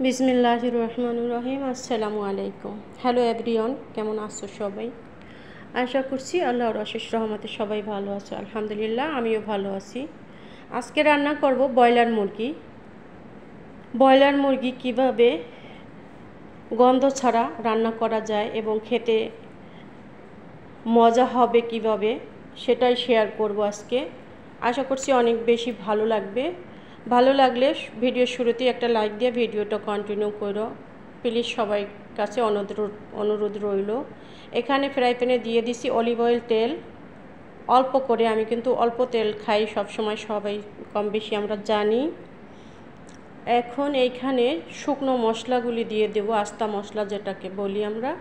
বিসমিল্লাহির রহমানির রহিম। আসসালামু আলাইকুম। হ্যালো এভরিওয়ান, কেমন আছো সবাই? আশা করছি আল্লাহর অশেষ রহমতে সবাই ভালো আছো। আলহামদুলিল্লাহ, আমিও ভালো আছি। আজকে রান্না করব ব্রয়লার মুরগি। ব্রয়লার মুরগি কিভাবে গন্ধ ছাড়া রান্না করা যায় এবং খেতে মজা হবে কিভাবে, সেটাই শেয়ার করব আজকে। আশা করছি অনেক বেশি ভালো লাগবে। ভালো লাগলে ভিডিওর শুরুতেই একটা লাইক দিয়ে ভিডিওটা কন্টিনিউ করো প্লিজ, সবাই কাছে অনুরোধ রইল। এখানে ফ্রাই প্যানে দিয়ে দিছি অলিভ অয়েল, তেল অল্প করে। আমি কিন্তু অল্প তেল খাই সবসময়, সবাই কম বেশি আমরা জানি। এখন এইখানে শুকনো মশলাগুলি দিয়ে দেব, আস্তা মশলা যেটাকে বলি আমরা,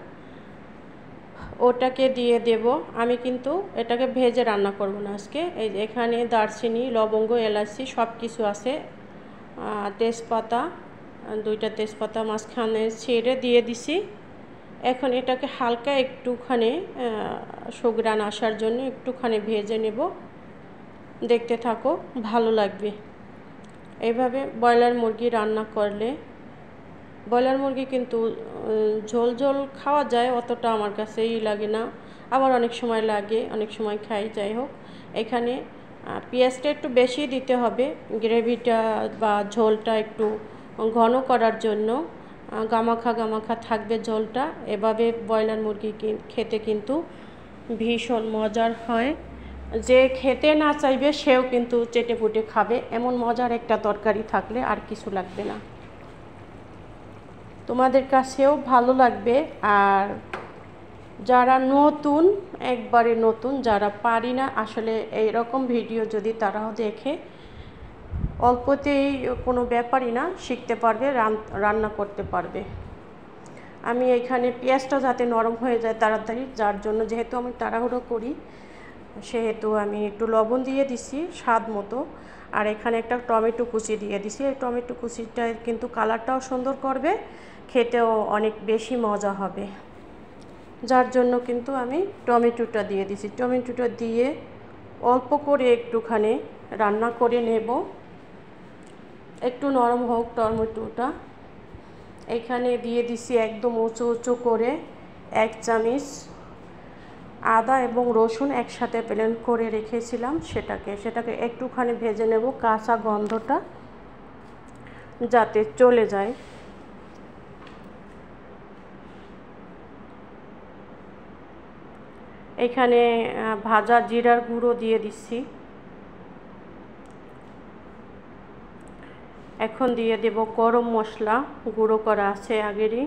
ওটাকে দিয়ে দেব। আমি কিন্তু এটাকে ভেজে রান্না করব না আজকে। এই এখানে দারচিনি, লবঙ্গ, এলাচি সব কিছু আছে, তেজপাতা, দুইটা তেজপাতা মাঝখানে ছেড়ে দিয়ে দিছি। এখন এটাকে হালকা একটুখানি সুঘ্রাণ আসার জন্য একটুখানি ভেজে নেব। দেখতে থাকো, ভালো লাগবে। এইভাবে ব্রয়লার মুরগি রান্না করলে, ব্রয়লার মুরগি কিন্তু ঝোল ঝোল খাওয়া যায়, অতটা আমার কাছেই লাগে না, আবার অনেক সময় লাগে, অনেক সময় খাই। যাই হোক, এখানে পেঁয়াজটা একটু বেশি দিতে হবে, গ্রেভিটা বা ঝোলটা একটু ঘন করার জন্য। গামাখা গামাখা থাকবে ঝোলটা। এভাবে ব্রয়লার মুরগি খেতে কিন্তু ভীষণ মজার হয়। যে খেতে না চাইবে সেও কিন্তু চেটে পুটে খাবে, এমন মজার একটা তরকারি থাকলে আর কিছু লাগবে না। তোমাদের কাছেও ভালো লাগবে। আর যারা নতুন, একবারে নতুন, যারা পারি না আসলে এইরকম ভিডিও, যদি তারাও দেখে অল্পতেই কোনো ব্যাপারই না, শিখতে পারবে, রান্না করতে পারবে। আমি এখানে পেঁয়াজটা যাতে নরম হয়ে যায় তাড়াতাড়ি, যার জন্য, যেহেতু আমি তাড়াহুড়ো করি, সেহেতু আমি একটু লবণ দিয়ে দিছি স্বাদ মতো। আর এখানে একটা টমেটো কুচি দিয়ে দিছি। এই টমেটো কুচিটা কিন্তু কালারটাও সুন্দর করবে, খেতেও অনেক বেশি মজা হবে, যার জন্য কিন্তু আমি টমেটোটা দিয়ে দিছি। টমেটোটা দিয়ে অল্প করে একটুখানি রান্না করে নেব, একটু নরম হোক টমেটোটা। এখানে দিয়ে দিছি একদম উঁচু উঁচু করে 1 চামচ আদা এবং রসুন একসাথে ব্লেন্ড করে রেখেছিলাম, সেটাকে একটুখানি ভেজে নেব, কাঁচা গন্ধটা যাতে চলে যায়। এখানে ভাজা জিরার গুঁড়ো দিয়ে দিচ্ছি। এখন দিয়ে দেব গরম মশলা, গুঁড়ো করা আছে আগেরই।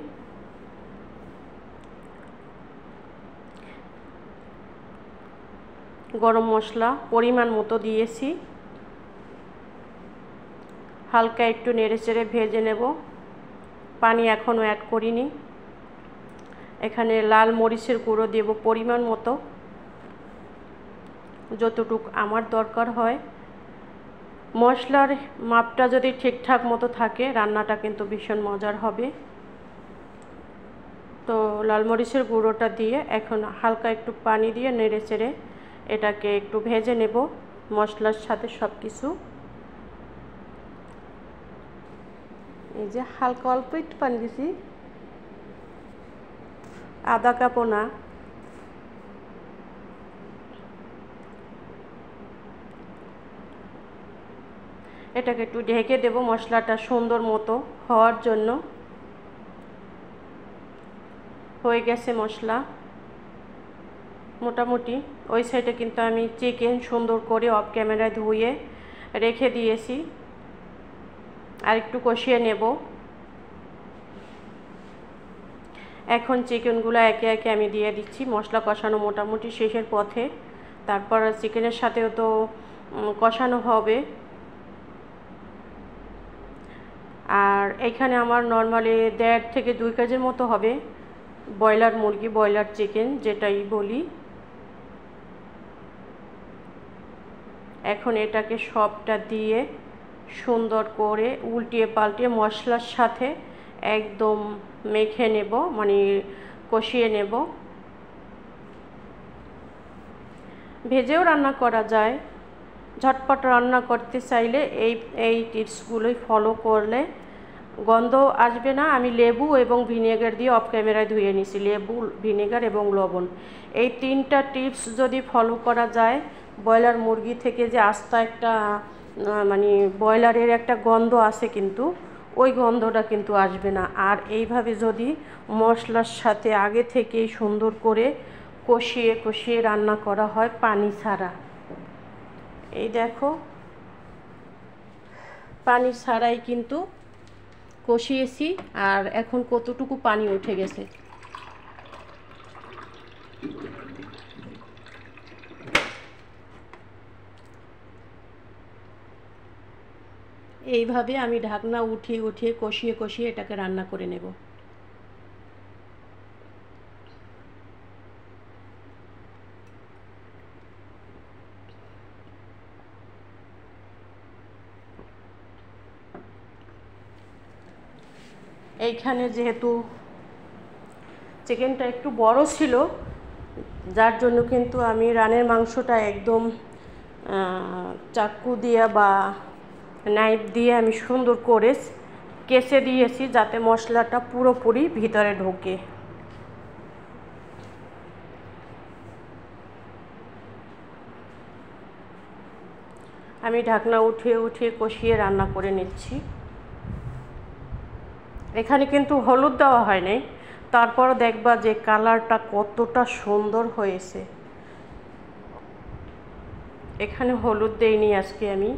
গরম মশলা পরিমাণ মতো দিয়েছি। হালকা একটু নেড়েচেড়ে ভেজে নেব, পানি এখনও অ্যাড করিনি। এখানে লাল মরিচের গুঁড়ো দেব পরিমাণ মতো, যতটুকু আমার দরকার হয়। মশলার মাপটা যদি ঠিকঠাক মতো থাকে, রান্নাটা কিন্তু ভীষণ মজার হবে। তো লাল মরিচের গুঁড়োটা দিয়ে এখন হালকা একটু পানি দিয়ে নেড়েচেড়ে এটাকে একটু ভেজে নেব মশলার সাথে সব কিছু। এই যে হালকা অল্প একটু পানি দিছি, আধা কাপও না। এটাকে একটু ঢেকে দেব মশলাটা সুন্দর মতো হওয়ার জন্য। হয়ে গেছে মশলা মোটামুটি। ওই সাইডে কিন্তু আমি চিকেন সুন্দর করে অফ ক্যামেরায় ধুয়ে রেখে দিয়েছি, আর একটু কষিয়ে নেব। এখন চিকেনগুলো একে একে আমি দিয়ে দিচ্ছি। মশলা কষানো মোটামুটি শেষের পথে, তারপর চিকেনের সাথেও তো কষানো হবে। আর এখানে আমার নর্মালি 1.5 থেকে 2 কেজির মতো হবে ব্রয়লার মুরগি, ব্রয়লার চিকেন যেটাই বলি। এখন এটাকে সবটা দিয়ে সুন্দর করে উল্টিয়ে পাল্টিয়ে মশলার সাথে একদম মেখে নেব, মানে কষিয়ে নেব। ভেজেও রান্না করা যায়। ঝটপট রান্না করতে চাইলে এই টিপসগুলোই ফলো করলে গন্ধ আসবে না। আমি লেবু এবং ভিনেগার দিয়ে অফ ক্যামেরায় ধুয়ে নিছি, লেবু, ভিনেগার এবং লবণ। এই 3টা টিপস যদি ফলো করা যায়, ব্রয়লার মুরগি থেকে যে আস্তা একটা মানে ব্রয়লারের একটা গন্ধ আছে কিন্তু ওই গন্ধটা কিন্তু আসবে না। আর এইভাবে যদি মশলার সাথে আগে থেকেই সুন্দর করে কষিয়ে কষিয়ে রান্না করা হয় পানি ছাড়া, এই দেখো পানি ছাড়াই কিন্তু কষিয়েছি, আর এখন কতটুকু পানি উঠে গেছে। এইভাবে আমি ঢাকনা উঠিয়ে উঠিয়ে কষিয়ে কষিয়ে এটাকে রান্না করে নেব। এইখানে যেহেতু চিকেনটা একটু বড় ছিল, যার জন্য কিন্তু আমি রানের মাংসটা একদম চাকু দিয়ে বা নাইফ দিয়ে আমি সুন্দর করে কেচে দিয়েছি, যাতে মশলাটা পুরোপুরি ভিতরে ঢোকে। আমি ঢাকনা উঠিয়ে উঠিয়ে কষিয়ে রান্না করে নিচ্ছি। এখানে কিন্তু হলুদ দেওয়া হয় নাই, তারপরও দেখবা যে কালারটা কতটা সুন্দর হয়েছে। এখানে হলুদ দেইনি আজকে আমি।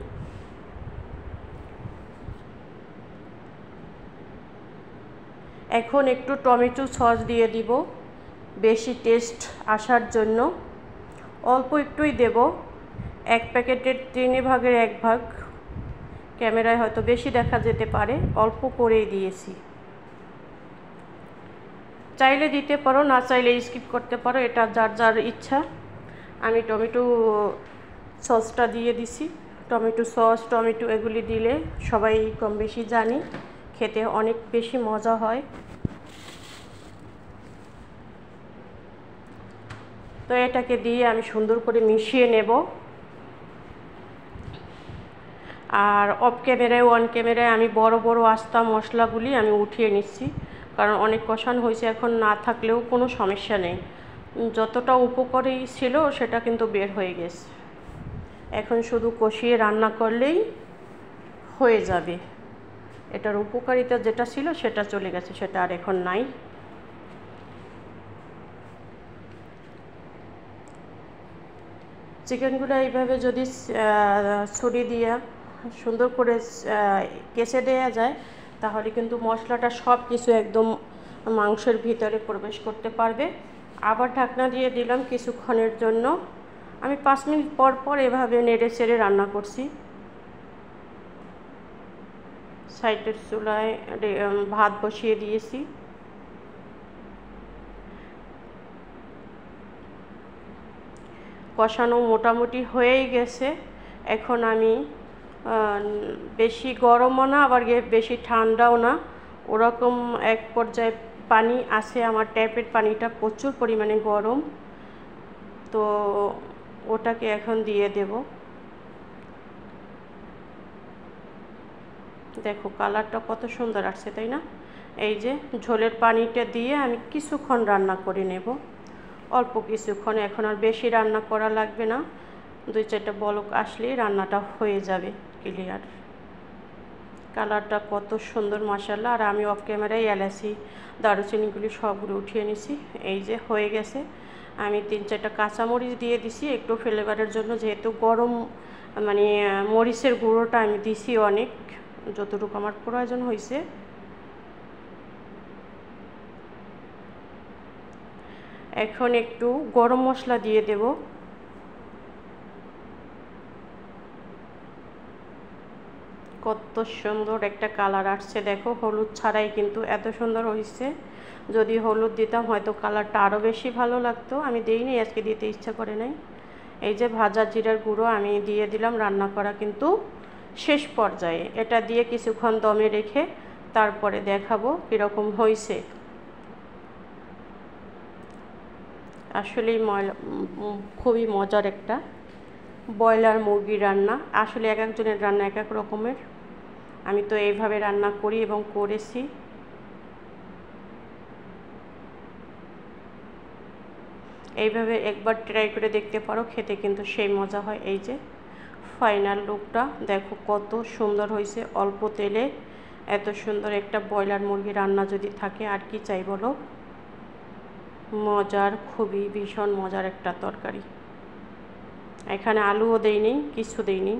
এখন একটু টমেটো সস দিয়ে দিব বেশি টেস্ট আসার জন্য। অল্প একটুই দেব, 1 প্যাকেটের 3/1 ভাগ। ক্যামেরায় হয়তো বেশি দেখা যেতে পারে, অল্প করেই দিয়েছি। চাইলে দিতে পারো, না চাইলে স্কিপ করতে পারো, এটা যার যার ইচ্ছা। আমি টমেটো সসটা দিয়ে দিছি। টমেটো সস, টমেটো এগুলি দিলে সবাই কম বেশি জানি খেতে অনেক বেশি মজা হয়। তো এটাকে দিয়ে আমি সুন্দর করে মিশিয়ে নেব। আর অফ ক্যামেরায়, অন ক্যামেরায় আমি বড় বড় আস্তা মশলাগুলি আমি উঠিয়ে নিচ্ছি, কারণ অনেক কষানো হয়েছে, এখন না থাকলেও কোনো সমস্যা নেই। যতটা উপকারী ছিল সেটা কিন্তু বের হয়ে গেছে। এখন শুধু কষিয়ে রান্না করলেই হয়ে যাবে। এটার উপকারিতা যেটা ছিল সেটা চলে গেছে, সেটা আর এখন নাই। চিকেনগুলো এইভাবে যদি ছুরি দিয়ে সুন্দর করে কেচে দেওয়া যায়, তাহলে কিন্তু মশলাটা সব কিছু একদম মাংসের ভিতরে প্রবেশ করতে পারবে। আবার ঢাকনা দিয়ে দিলাম কিছুক্ষণের জন্য। আমি 5 মিনিট পর পর এভাবে নেড়ে চেড়ে রান্না করছি। সাইডের চুলায় ভাত বসিয়ে দিয়েছি। কষানো মোটামুটি হয়েই গেছে। এখন আমি বেশি গরমও না আবার বেশি ঠান্ডাও না, ওরকম এক পর্যায়ে পানি আছে। আমার ট্যাপের পানিটা প্রচুর পরিমাণে গরম, তো ওটাকে এখন দিয়ে দেব। দেখো কালারটা কত সুন্দর আসছে, তাই না? এই যে ঝোলের পানিটা দিয়ে আমি কিছুক্ষণ রান্না করে নেব, অল্প কিছুক্ষণ। এখন আর বেশি রান্না করা লাগবে না, 2-4টা বলক আসলেই রান্নাটা হয়ে যাবে ক্লিয়ার। কালারটা কত সুন্দর মাশাআল্লাহ। আর আমি অফ ক্যামেরায় এলাচি, দারুচিনিগুলি সবগুলো উঠিয়ে নিছি। এই যে হয়ে গেছে। আমি 3-4টা কাঁচামরিচ দিয়ে দিছি একটু ফ্লেভারের জন্য, যেহেতু গরম মানে মরিচের গুঁড়োটা আমি দিছি অনেক, যতটুকু আমার প্রয়োজন হয়েছে। এখন একটু গরম মশলা দিয়ে দেব। কত সুন্দর একটা কালার আসছে দেখো, হলুদ ছাড়াই কিন্তু এত সুন্দর হয়েছে। যদি হলুদ দিতাম হয়তো কালারটা আরও বেশি ভালো লাগতো, আমি দেইনি, আজকে দিতে ইচ্ছা করে নাই। এই যে ভাজা জিরার গুঁড়ো আমি দিয়ে দিলাম। রান্না করা কিন্তু শেষ পর্যায়ে। এটা দিয়ে কিছুক্ষণ দমে রেখে তারপরে দেখাবো কীরকম হয়েছে। আসলেই খুবই মজার একটা ব্রয়লার মুরগির রান্না। আসলে এক একজনের রান্না এক এক রকমের। আমি তো এইভাবে রান্না করি এবং করেছি। এইভাবে একবার ট্রাই করে দেখতে পারো, খেতে কিন্তু সেই মজা হয়। এই যে ফাইনাল লুকটা দেখো কত সুন্দর হয়েছে। অল্প তেলে এত সুন্দর একটা ব্রয়লার মুরগি রান্না যদি থাকে আর কি চাই বলো। মজার, খুবই ভীষণ মজার একটা তরকারি। এখানে আলুও দেইনি, কিছু দেইনি।